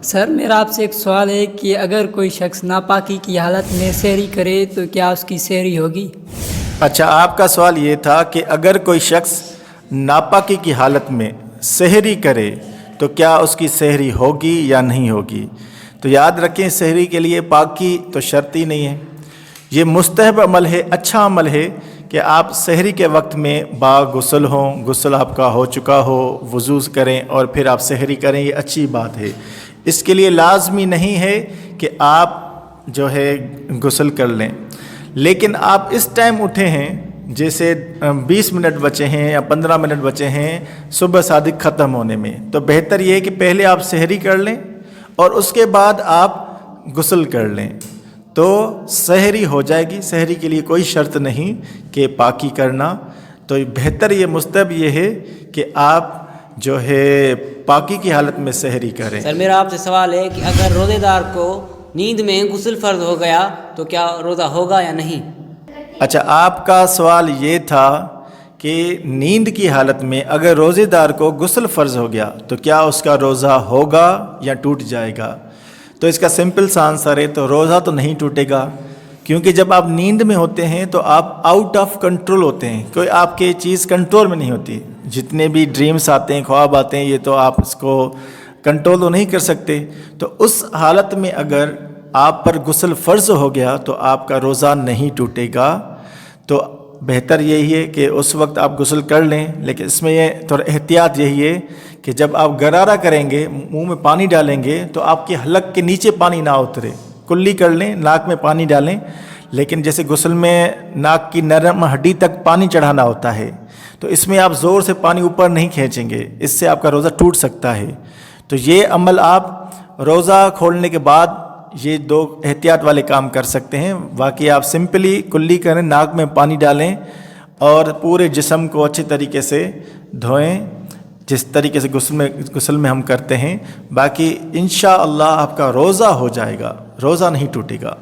سر میرا آپ سے ایک سوال ہے کہ اگر کوئی شخص ناپاکی کی حالت میں سحری کرے تو کیا اس کی سحری ہوگی؟ اچھا، آپ کا سوال یہ تھا کہ اگر کوئی شخص ناپاکی کی حالت میں سحری کرے تو کیا اس کی سحری ہوگی یا نہیں ہوگی؟ تو یاد رکھیں، سحری کے لیے پاکی تو شرط ہی نہیں ہے، یہ مستحب عمل ہے، اچھا عمل ہے کہ آپ سحری کے وقت میں غسل ہوں، غسل آپ کا ہو چکا ہو، وضو کریں اور پھر آپ سحری کریں، یہ اچھی بات ہے۔ اس کے لیے لازمی نہیں ہے کہ آپ جو ہے غسل کر لیں، لیکن آپ اس ٹائم اٹھے ہیں جیسے 20 منٹ بچے ہیں یا 15 منٹ بچے ہیں صبح صادق ختم ہونے میں، تو بہتر یہ ہے کہ پہلے آپ سحری کر لیں اور اس کے بعد آپ غسل کر لیں، تو سحری ہو جائے گی۔ سحری کے لیے کوئی شرط نہیں کہ پاکی کرنا، تو بہتر یہ مستحب یہ ہے کہ آپ جو ہے پاکی کی حالت میں سحری کریں۔ سر میرا آپ سے سوال ہے کہ اگر روزے دار کو نیند میں غسل فرض ہو گیا تو کیا روزہ ہوگا یا نہیں؟ اچھا، آپ کا سوال یہ تھا کہ نیند کی حالت میں اگر روزے دار کو غسل فرض ہو گیا تو کیا اس کا روزہ ہوگا یا ٹوٹ جائے گا؟ تو اس کا سمپل سا آنسر ہے، تو روزہ تو نہیں ٹوٹے گا، کیونکہ جب آپ نیند میں ہوتے ہیں تو آپ آؤٹ آف کنٹرول ہوتے ہیں، کوئی آپ کی چیز کنٹرول میں نہیں ہوتی، جتنے بھی ڈریمز آتے ہیں، خواب آتے ہیں، یہ تو آپ اس کو کنٹرول تو نہیں کر سکتے، تو اس حالت میں اگر آپ پر غسل فرض ہو گیا تو آپ کا روزہ نہیں ٹوٹے گا۔ تو بہتر یہی ہے کہ اس وقت آپ غسل کر لیں، لیکن اس میں یہ تھوڑا احتیاط یہی ہے کہ جب آپ غرارہ کریں گے، منہ میں پانی ڈالیں گے، تو آپ کے حلق کے نیچے پانی نہ اترے، کلی کر لیں، ناک میں پانی ڈالیں، لیکن جیسے غسل میں ناک کی نرم ہڈی تک پانی چڑھانا ہوتا ہے، تو اس میں آپ زور سے پانی اوپر نہیں کھینچیں گے، اس سے آپ کا روزہ ٹوٹ سکتا ہے۔ تو یہ عمل آپ روزہ کھولنے کے بعد یہ دو احتیاط والے کام کر سکتے ہیں، باقی آپ سمپلی کلی کریں، ناک میں پانی ڈالیں اور پورے جسم کو اچھے طریقے سے دھوئیں، جس طریقے سے غسل میں ہم کرتے ہیں، باقی انشاءاللہ آپ کا روزہ ہو جائے گا، روزہ نہیں ٹوٹے گا۔